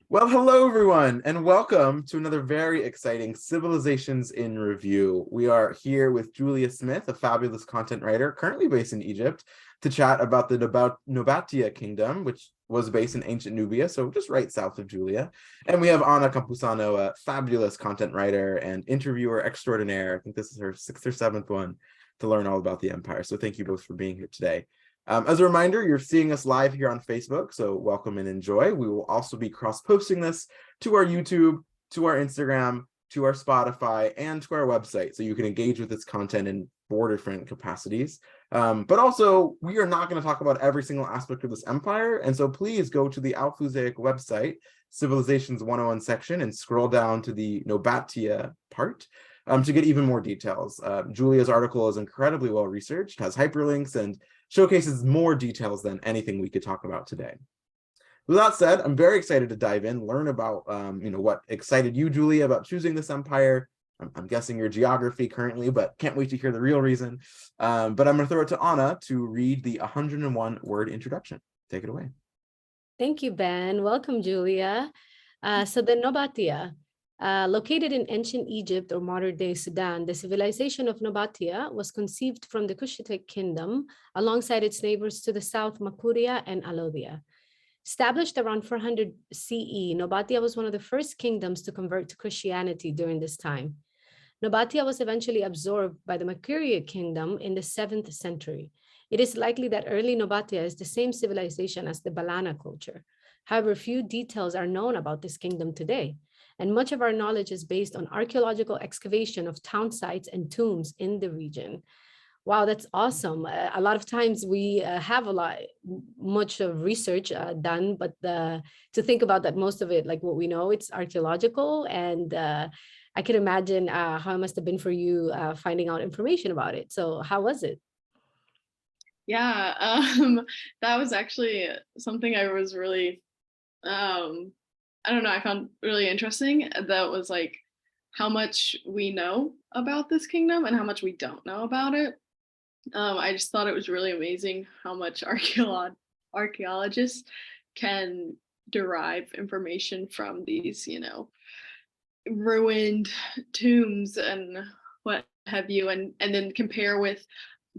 Well, hello everyone, and welcome to another very exciting Civilizations in Review. We are here with Julia Smith, a fabulous content writer currently based in Egypt, to chat about the Nobatia kingdom, which was based in ancient Nubia, so just right south of Julia. And we have Anna Campusano, a fabulous content writer and interviewer extraordinaire. I think this is her sixth or seventh one to learn all about the empire. So thank you both for being here today. As a reminder, you're seeing us live here on Facebook, so welcome and enjoy. We will also be cross-posting this to our YouTube, to our Instagram, to our Spotify, and to our website, so you can engage with this content in 4 different capacities. But also, we are not going to talk about every single aspect of this empire, and so please go to the Alfuzaic website, Civilizations 101 section, and scroll down to the Nobatia part to get even more details. Julia's article is incredibly well-researched, has hyperlinks, and showcases more details than anything we could talk about today. With that said, I'm very excited to dive in, learn about what excited you, Julia, about choosing this empire. I'm guessing your geography currently, but can't wait to hear the real reason. But I'm going to throw it to Anna to read the 101-word introduction. Take it away. Thank you, Ben. Welcome, Julia. So the Nobatia, located in ancient Egypt or modern-day Sudan, the civilization of Nobatia was conceived from the Cushitic kingdom alongside its neighbors to the south, Makuria and Alobia. Established around 400 CE, Nobatia was one of the first kingdoms to convert to Christianity during this time. Nobatia was eventually absorbed by the Makuria kingdom in the 7th century. It is likely that early Nobatia is the same civilization as the Balana culture. However, few details are known about this kingdom today, and much of our knowledge is based on archaeological excavation of town sites and tombs in the region. Wow, that's awesome. A lot of times we have much of research done, but to think about that, most of it, like what we know, it's archaeological. And I can imagine how it must have been for you finding out information about it. So how was it? Yeah, that was actually something I was really, I don't know, I found really interesting. That was like how much we know about this kingdom and how much we don't know about it. I just thought it was really amazing how much archaeologists can derive information from these, ruined tombs and what have you, and then compare with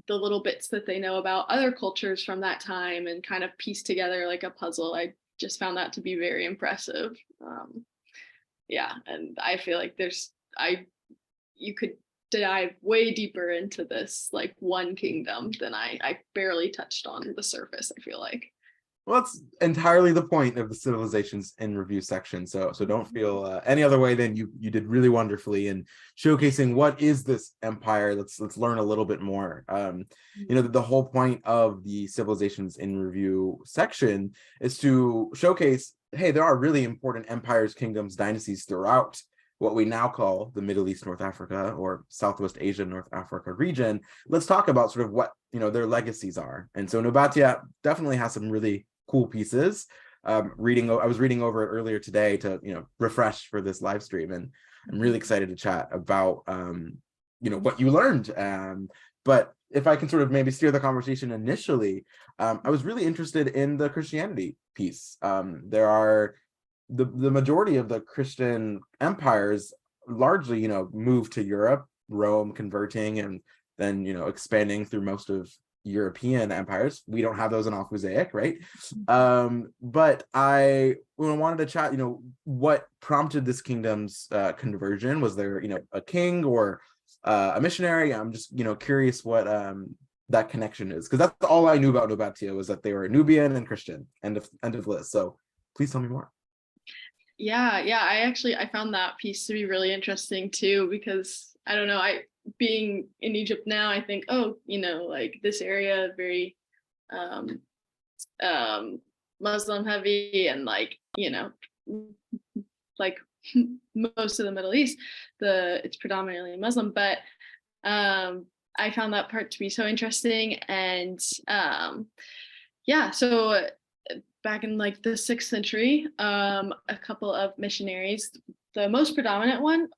the little bits that they know about other cultures from that time and kind of piece together like a puzzle. I just found that to be very impressive. Yeah, and I feel like you could dive way deeper into this like one kingdom than I barely touched on the surface, I feel like. Well, that's entirely the point of the Civilizations in Review section. So don't feel any other way than you did really wonderfully in showcasing what is this empire. Let's learn a little bit more. The whole point of the Civilizations in Review section is to showcase, hey, there are really important empires, kingdoms, dynasties throughout what we now call the Middle East, North Africa, or Southwest Asia, North Africa region. Let's talk about sort of what their legacies are. And so Nobatia definitely has some really cool pieces. I was reading over it earlier today to refresh for this live stream, and I'm really excited to chat about what you learned. But if I can sort of maybe steer the conversation initially, I was really interested in the Christianity piece. There are the majority of the Christian empires largely moved to Europe, Rome converting and then expanding through most of European empires. We don't have those in Alfuzaic, right? But I wanted to chat, what prompted this kingdom's conversion. Was there a king or a missionary? I'm just curious what that connection is, because that's all I knew about Nobatia, was that they were Nubian and Christian. End of list. So please tell me more. Yeah, I found that piece to be really interesting too, because I don't know, being in Egypt now, I think, like this area very Muslim heavy, and like most of the Middle East, it's predominantly Muslim, but I found that part to be so interesting. And so back in like the 6th century, a couple of missionaries, the most predominant one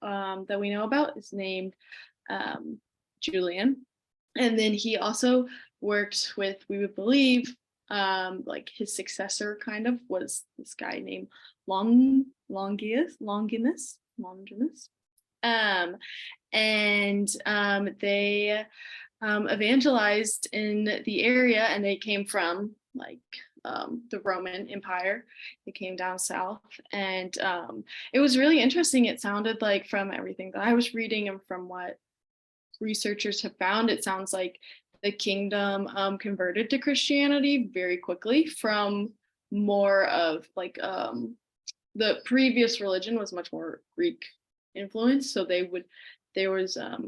that we know about is named Julian. And then he also worked with, we would believe, like his successor kind of was this guy named Longinus. They evangelized in the area, and they came from like the Roman Empire. They came down south, and it was really interesting. It sounded like, from everything that I was reading and from what researchers have found, it sounds like the kingdom converted to Christianity very quickly from more of like the previous religion was much more Greek influence. So there was a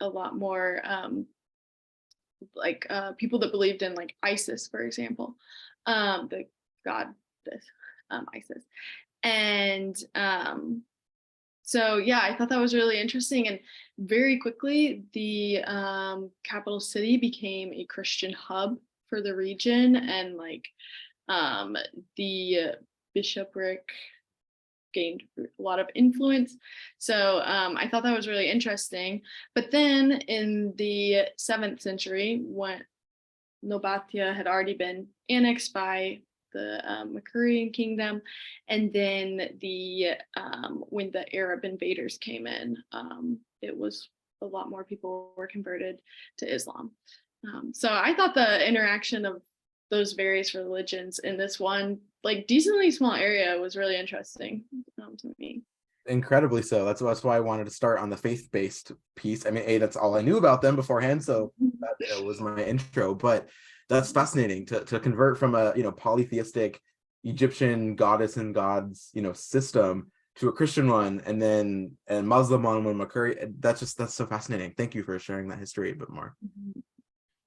lot more people that believed in like Isis, for example, the goddess Isis. And so yeah, I thought that was really interesting. And very quickly, the capital city became a Christian hub for the region, and like the bishopric gained a lot of influence. So I thought that was really interesting. But then in the 7th century, when Nobatia had already been annexed by the Makurian kingdom, and then when the Arab invaders came in, it was a lot more people were converted to Islam. So I thought the interaction of those various religions in this one like decently small area was really interesting to me. Incredibly so. That's why I wanted to start on the faith-based piece. I mean, that's all I knew about them beforehand, so that was my intro. But that's fascinating to convert from a polytheistic Egyptian goddess and gods system to a Christian one, and then a Muslim one with Makuri. That's so fascinating. Thank you for sharing that history a bit more.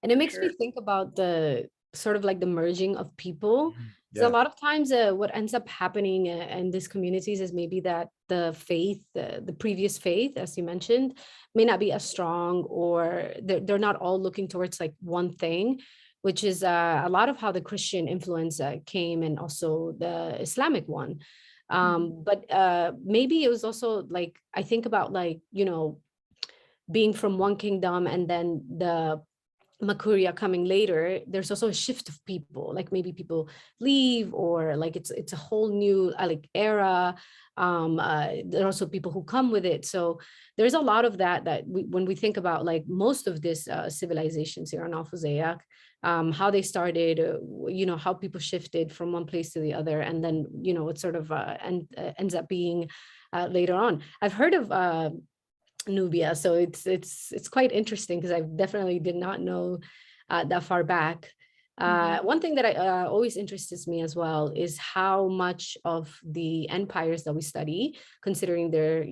And it makes me think about the sort of like the merging of people. So Yeah. a lot of times what ends up happening in these communities is maybe that the faith, the previous faith, as you mentioned, may not be as strong, or they're not all looking towards like one thing, which is a lot of how the Christian influence came, and also the Islamic one. But maybe it was also like, I think about like, being from one kingdom and then the Makuria coming later, there's also a shift of people, like maybe people leave, or like it's a whole new like era. There are also people who come with it. So there's a lot of that when we think about like most of this civilizations here on Alphazeac, how they started, how people shifted from one place to the other, and then it sort of ends up being later on. I've heard of Nubia, so it's quite interesting, because I definitely did not know that far back. One thing that always interests me as well is how much of the empires that we study, considering their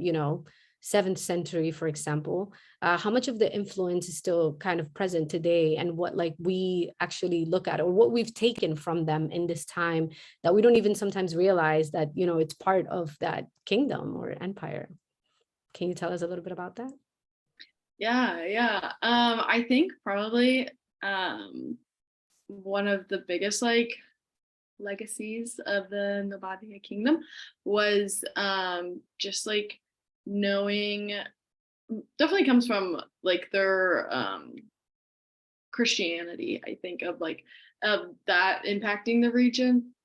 7th century, for example, how much of the influence is still kind of present today, and what like we actually look at, or what we've taken from them in this time, that we don't even sometimes realize that it's part of that kingdom or empire. Can you tell us a little bit about that? Yeah. I think probably one of the biggest like legacies of the Nobatia kingdom was just like knowing, definitely comes from like their Christianity, I think, of like that impacting the region.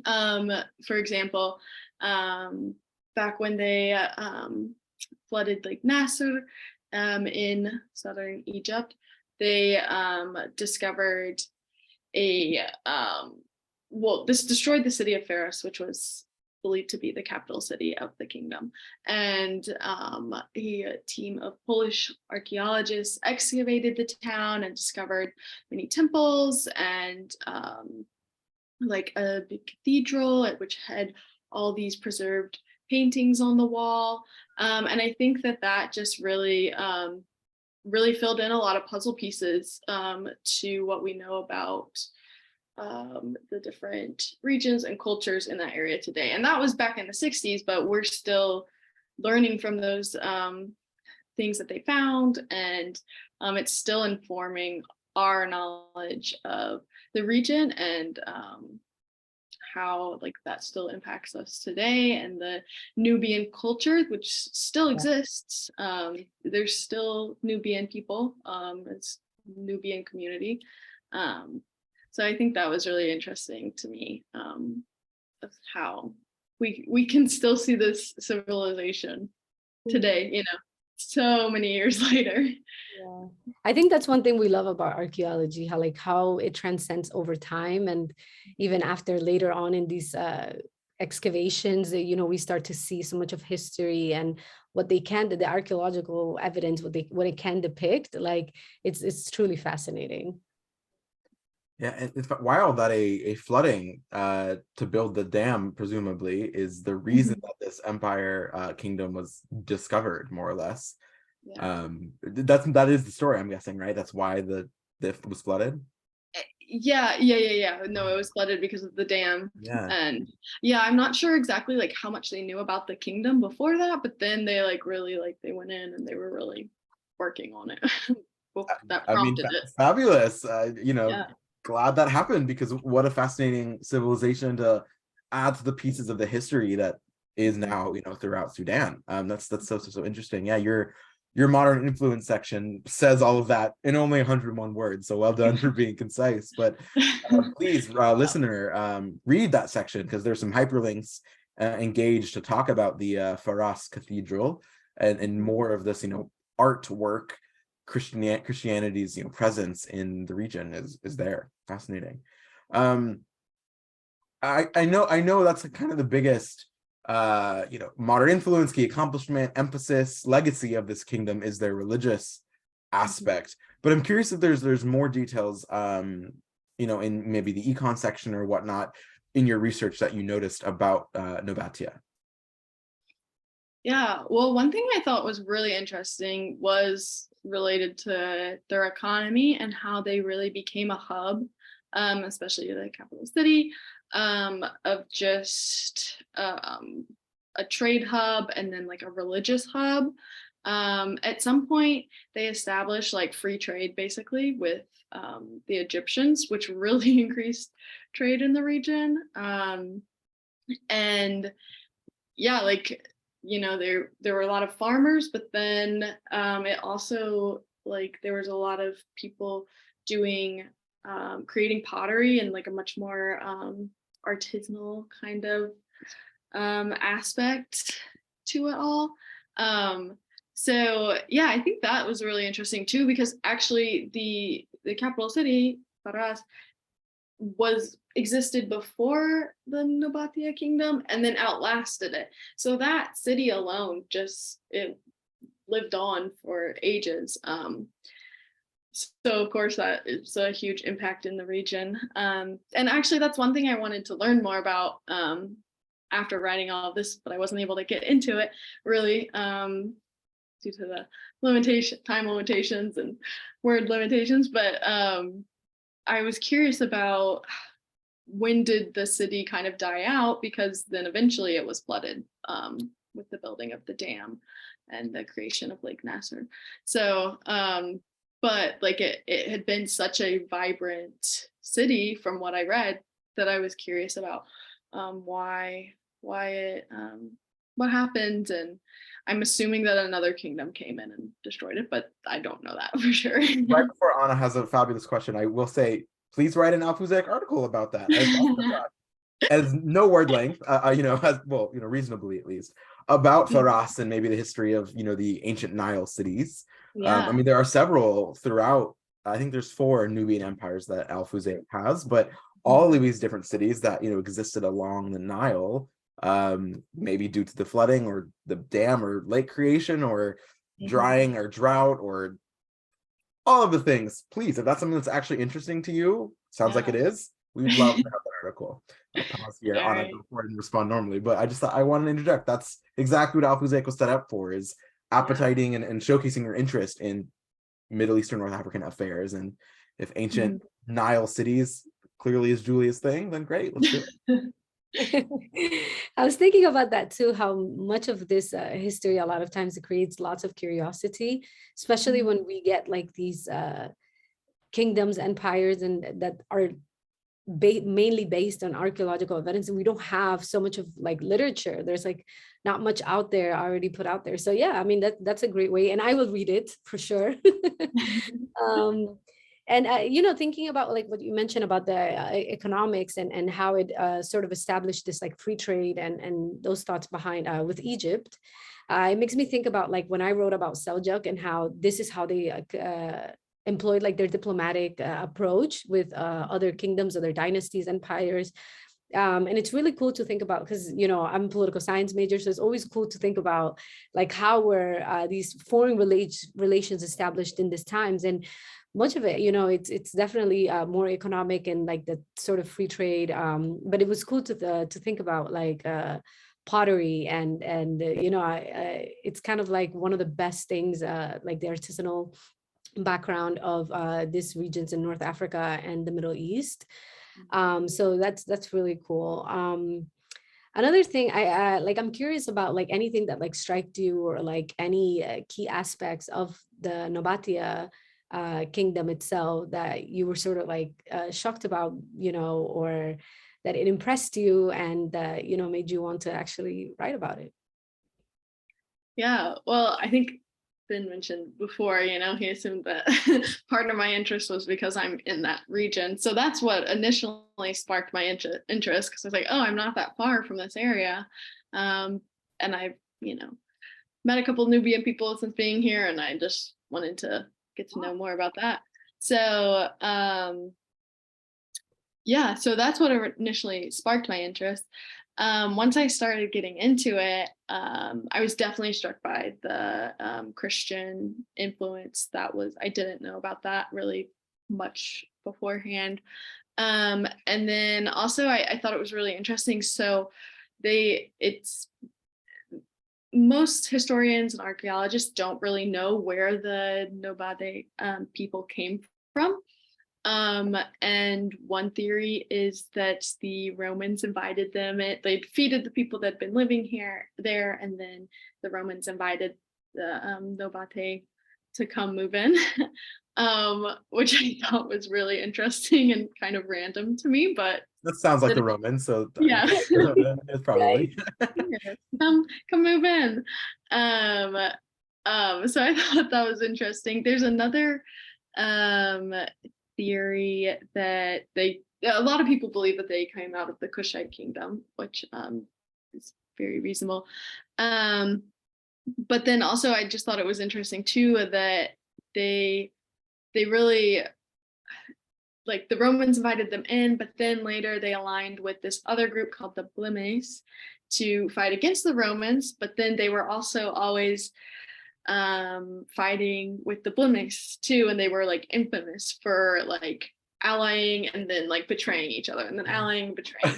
For example, back when they flooded Lake Nasser in southern Egypt, they discovered this destroyed the city of Pharos, which was believed to be the capital city of the kingdom. And a team of Polish archaeologists excavated the town and discovered many temples and like a big cathedral, which had all these preserved paintings on the wall. And I think that just really filled in a lot of puzzle pieces to what we know about the different regions and cultures in that area today. And that was back in the 60s, but we're still learning from those things that they found, and it's still informing our knowledge of the region, and how like that still impacts us today, and the Nubian culture, which still exists. There's still Nubian people, it's Nubian community. So I think that was really interesting to me, of how we can still see this civilization today, so many years later. Yeah. I think that's one thing we love about archaeology, how it transcends over time, and even after later on in these excavations, we start to see so much of history and what they can, the archaeological evidence, what it can depict. Like it's truly fascinating. Yeah, and it's wild that a flooding to build the dam presumably is the reason that this empire kingdom was discovered, more or less. Yeah. That is the story, I'm guessing, right? That's why the was flooded. Yeah. No, it was flooded because of the dam. Yeah. And yeah, I'm not sure exactly like how much they knew about the kingdom before that, but then they like really like they went in and they were really working on it. Well, that I mean, prompted it. fabulous. Yeah. Glad that happened, because what a fascinating civilization to add to the pieces of the history that is now, throughout Sudan. That's so interesting. Yeah, your modern influence section says all of that in only 101 words. So well done for being concise. But please, listener, read that section, because there's some hyperlinks engaged to talk about the Faras Cathedral and more of this, artwork. Christianity's presence in the region is there. Fascinating. I know that's kind of the biggest modern influence, key accomplishment, emphasis, legacy of this kingdom is their religious aspect. But I'm curious if there's more details in maybe the econ section or whatnot in your research that you noticed about Nobatia. Yeah, well, one thing I thought was really interesting was related to their economy and how they really became a hub, especially the capital city, of just a trade hub and then like a religious hub. At some point, they established like free trade basically with the Egyptians, which really increased trade in the region. And yeah, like there were a lot of farmers, but then it also like there was a lot of people doing creating pottery and like a much more artisanal kind of aspect to it all. So yeah, I think that was really interesting too, because actually the capital city, Paras, existed before the Nobatia kingdom and then outlasted it. So that city alone it lived on for ages. So of course that is a huge impact in the region. And actually that's one thing I wanted to learn more about after writing all of this, but I wasn't able to get into it really due to the time limitations and word limitations. But I was curious about when did the city kind of die out, because then eventually it was flooded with the building of the dam and the creation of Lake Nasser. So, but like it had been such a vibrant city from what I read that I was curious about why it what happened, and I'm assuming that another kingdom came in and destroyed it, but I don't know that for sure. Right before Anna has a fabulous question, I will say, please write an Alfuzek article about that. As no word length, as well, reasonably at least, about Faras and maybe the history of, the ancient Nile cities. Yeah. I mean, there are several throughout. I think there's 4 Nubian empires that Alfuzek has, but all of these different cities that, existed along the Nile, maybe due to the flooding or the dam or lake creation or drying or drought or all of the things. Please, if that's something that's actually interesting to you, sounds like it is, we'd love to have that article. I'll pause here on it before I respond normally, but I just thought I wanted to interject. That's exactly what Alfuzek was set up for, is appetizing and showcasing your interest in Middle Eastern, North African affairs. And if ancient Nile cities clearly is Julia's thing, then great, let's do it. I was thinking about that too, how much of this history, a lot of times it creates lots of curiosity, especially when we get like these kingdoms, empires, and that are mainly based on archaeological evidence, and we don't have so much of like literature. There's like not much out there already put out there. So yeah, I mean that's a great way, and I will read it for sure. And thinking about like what you mentioned about the economics and how it sort of established this like free trade and those thoughts behind with Egypt, it makes me think about like when I wrote about Seljuk and how this is how they employed like their diplomatic approach with other kingdoms, other dynasties, empires. And it's really cool to think about because I'm a political science major, so it's always cool to think about like how were these foreign relations established in these times. And much of it, it's definitely more economic and like the sort of free trade. But it was cool to think about like pottery and it's kind of like one of the best things, like the artisanal background of these regions in North Africa and the Middle East. So that's really cool. Another thing I like, I'm curious about like anything that like striked you or like any key aspects of the Nobatia kingdom itself that you were sort of like shocked about, or that it impressed you and made you want to actually write about it. Yeah, well, I think Ben mentioned before, he assumed that part of my interest was because I'm in that region. So that's what initially sparked my interest because I was like, oh, I'm not that far from this area. And I've, met a couple of Nubian people since being here, and I just wanted to get to know more about that. So yeah, so that's what initially sparked my interest. Once I started getting into it, I was definitely struck by the Christian influence I didn't know about that really much beforehand. And then also I thought it was really interesting. So most historians and archaeologists don't really know where the Nobate people came from. And one theory is that the Romans invited them. They defeated the people that had been living there, and then the Romans invited the Nobate to come move in, which I thought was really interesting and kind of random to me. But that sounds like the Romans, so yeah, it's probably yeah. Come move in. So I thought that was interesting. There's another theory that a lot of people believe that they came out of the Kushite kingdom, which is very reasonable. But then also I just thought it was interesting too that they really, like, the Romans invited them in, but then later they aligned with this other group called the Blimes to fight against the Romans, but then they were also always fighting with the Blimes too, and they were like infamous for like allying and then like betraying each other and then allying and betraying.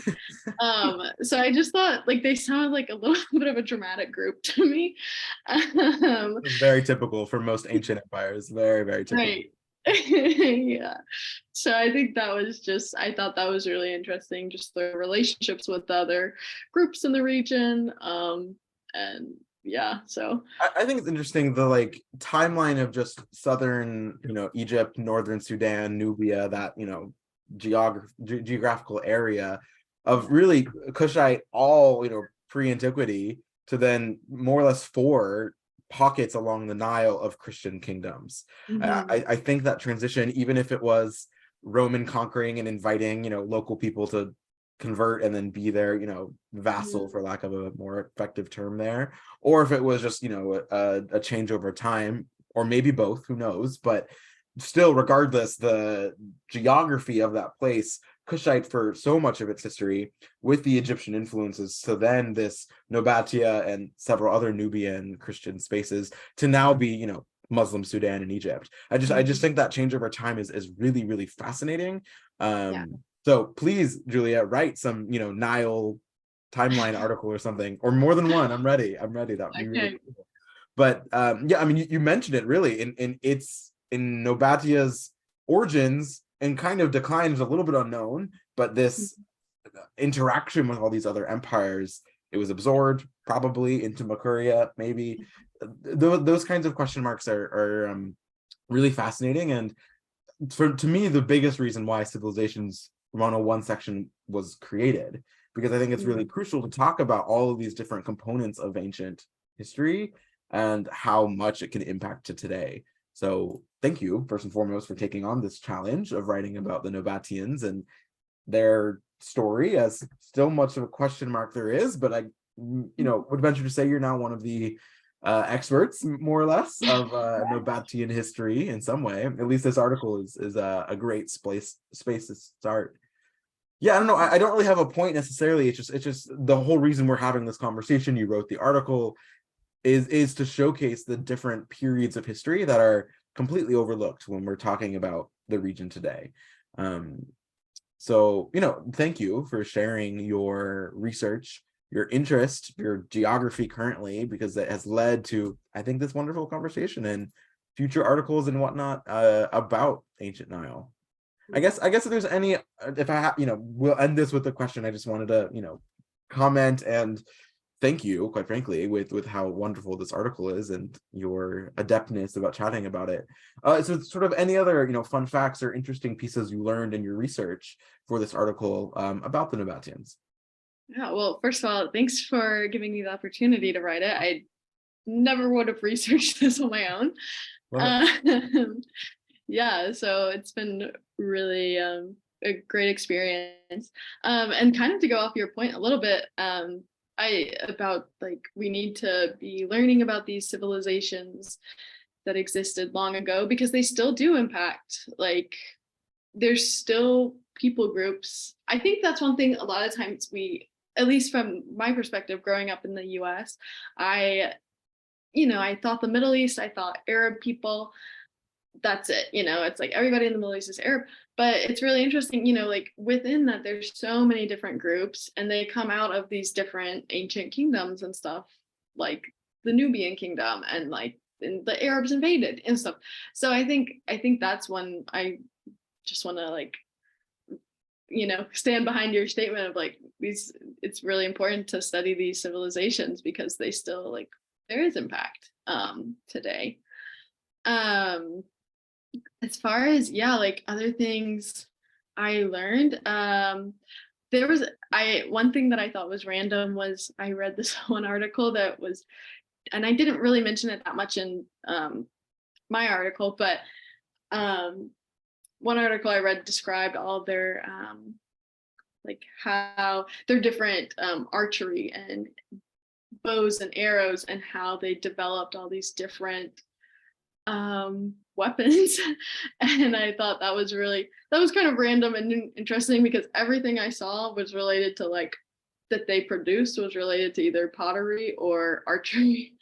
So I just thought like they sounded like a little bit of a dramatic group to me. very typical for most ancient empires. Very, very typical. Right. Yeah. So I think I thought that was really interesting, just the relationships with the other groups in the region. And yeah, so I think it's interesting the like timeline of just southern, Egypt, northern Sudan, Nubia, that geographical area of really Kushite, all pre-antiquity, to then more or less 4 pockets along the Nile of Christian kingdoms. I think that transition, even if it was Roman conquering and inviting local people to convert and then be their vassal, for lack of a more effective term there, or if it was just a change over time, or maybe both, who knows. But still, regardless, the geography of that place, Kushite for so much of its history, with the Egyptian influences, so then this Nobatia and several other Nubian Christian spaces to now be Muslim Sudan and Egypt. I just think that change over time is really, really fascinating. So please, Julia, write some, Nile timeline article or something, or more than one. I'm ready. That would be really cool. But yeah, I mean, you mentioned it really in Nobatia's origins and kind of declines a little bit unknown, but this interaction with all these other empires, it was absorbed probably into Makuria, maybe. Those kinds of question marks are really fascinating. And to me, the biggest reason why Civilizations 101 section was created, because I think it's really crucial to talk about all of these different components of ancient history and how much it can impact to today. So thank you, first and foremost, for taking on this challenge of writing about the Nobatians and their story, as still much of a question mark there is, but I, would venture to say you're now one of the experts, more or less, of Nobatian history in some way. At least this article is a great space to start. Yeah, I don't know. I don't really have a point necessarily. It's just the whole reason we're having this conversation. You wrote the article is to showcase the different periods of history that are completely overlooked when we're talking about the region today. So, thank you for sharing your research, your interest, your geography currently, because that has led to, I think, this wonderful conversation and future articles and whatnot about ancient Nile. I guess if there's any, if I have, we'll end this with a question. I just wanted to, comment and thank you, quite frankly, with how wonderful this article is and your adeptness about chatting about it. So sort of any other, fun facts or interesting pieces you learned in your research for this article about the Nobatians. Yeah, well, first of all, thanks for giving me the opportunity to write it. I never would have researched this on my own. Yeah, so it's been really a great experience. And kind of to go off your point a little bit, about like we need to be learning about these civilizations that existed long ago because they still do impact, like there's still people groups. I think that's one thing a lot of times we, at least from my perspective growing up in the US, I thought the Middle East, I thought Arab people, that's it, it's like everybody in the Middle East is Arab. But it's really interesting, like within that there's so many different groups and they come out of these different ancient kingdoms and stuff, like the Nubian kingdom and like the Arabs invaded and stuff. So I think that's when I just want to like stand behind your statement of like these, it's really important to study these civilizations because they still, like, there is impact today. As far as like other things I learned, there was one thing that I thought was random was I read this one article that was, and I didn't really mention it that much in my article, but one article I read described all their like how their different archery and bows and arrows and how they developed all these different weapons. And I thought that was kind of random and interesting because everything I saw was related to like that they produced was related to either pottery or archery.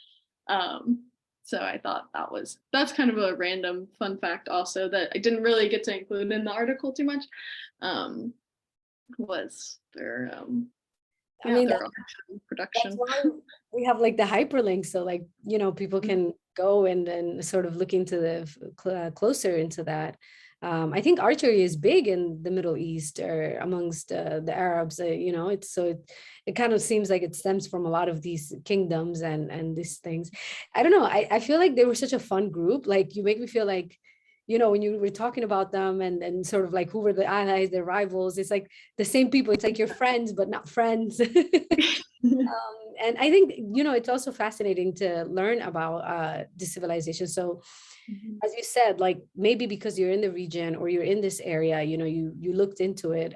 So I thought that's kind of a random fun fact also that I didn't really get to include in the article too much. Was their I mean, their production. that's why we have like the hyperlink, so like people can go and sort of look into the closer into that. I think archery is big in the Middle East or amongst the Arabs. It kind of seems like it stems from a lot of these kingdoms and these things. I don't know. I feel like they were such a fun group. Like you make me feel like, when you were talking about them and sort of like who were the allies, the rivals, it's like the same people. It's like your friends, but not friends. And I think, it's also fascinating to learn about the civilization. So as you said, like maybe because you're in the region or you're in this area, you looked into it.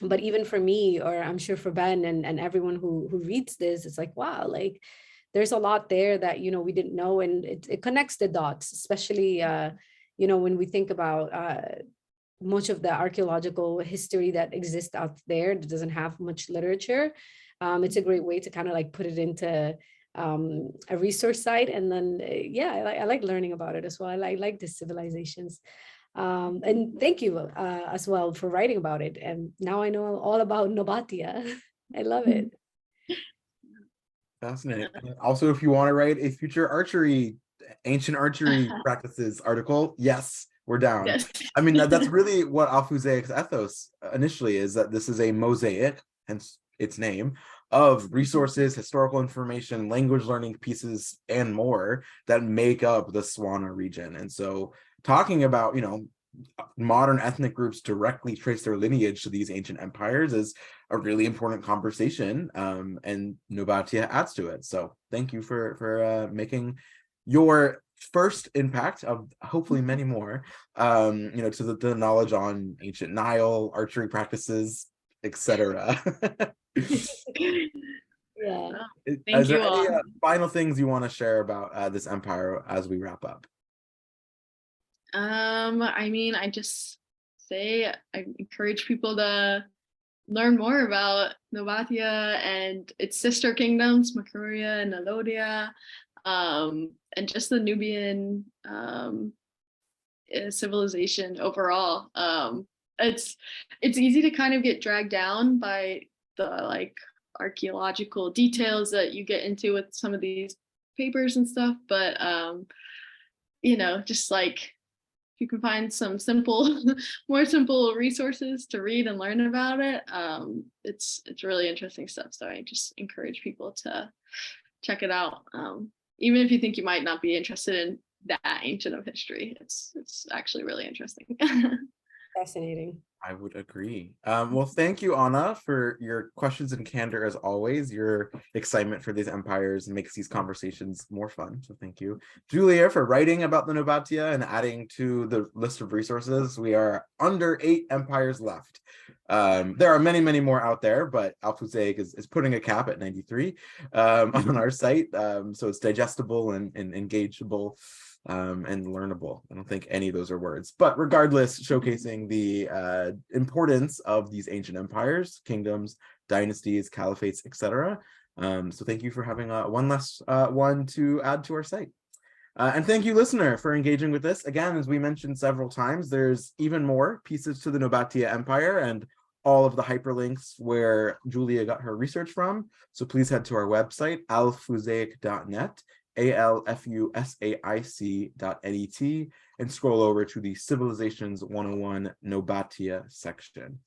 But even for me, or I'm sure for Ben and everyone who reads this, it's like, wow, like there's a lot there that, we didn't know. And it connects the dots, especially, when we think about much of the archaeological history that exists out there that doesn't have much literature. It's a great way to kind of like put it into a resource site. And then, I like learning about it as well. I like the civilizations. And thank you as well for writing about it. And now I know all about Nobatia. I love it. Fascinating. Also, if you want to write a future ancient archery practices article, yes, we're down. Yes. I mean, that's really what Alfuzeic's ethos initially is, that this is a mosaic, hence its name, of resources, historical information, language learning pieces, and more that make up the Swana region. And so talking about, modern ethnic groups directly trace their lineage to these ancient empires is a really important conversation, and Nobatia adds to it. So thank you for making your first impact of hopefully many more, to the knowledge on ancient Nile, archery practices, etc. Yeah. Thank Is there you any all. final things you want to share about this empire as we wrap up? I mean, I just say I encourage people to learn more about Nobatia and its sister kingdoms, Makuria and Nilodia, and just the Nubian civilization overall. It's easy to kind of get dragged down by the like archaeological details that you get into with some of these papers and stuff, but just like if you can find some simple, more simple resources to read and learn about it, it's really interesting stuff. So I just encourage people to check it out. Even if you think you might not be interested in that ancient of history, it's actually really interesting. Fascinating. I would agree. Well, thank you, Anna, for your questions and candor as always. Your excitement for these empires makes these conversations more fun. So thank you. Julia, for writing about the Nobatia and adding to the list of resources. We are under 8 empires left. There are many, many more out there, but Alfuzeg is putting a cap at 93 on our site. So it's digestible and engageable. And learnable. I don't think any of those are words, but regardless, showcasing the importance of these ancient empires, kingdoms, dynasties, caliphates, etc. So thank you for having one last one to add to our site. And thank you, listener, for engaging with this. Again, as we mentioned several times, there's even more pieces to the Nobatia Empire and all of the hyperlinks where Julia got her research from. So please head to our website, alfuzaic.net. alfusaic.net, and scroll over to the Civilizations 101 Nobatia section.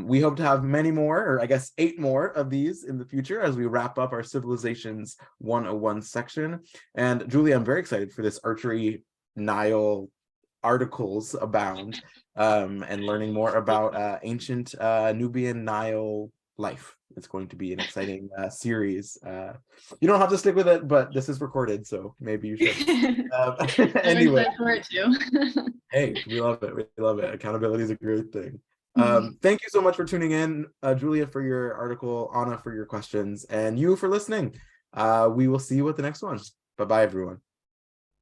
We hope to have many more, or I guess 8 more of these in the future as we wrap up our Civilizations 101 section. And Julie, I'm very excited for this archery Nile articles abound, and learning more about ancient Nubian Nile life. It's going to be an exciting series. You don't have to stick with it, but this is recorded, so maybe you should. Anyway, hey, we love it. We love it. Accountability is a great thing. Thank you so much for tuning in, Julia, for your article, Anna, for your questions, and you for listening. We will see you at the next one. Bye-bye, everyone.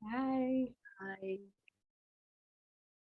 Bye. Bye.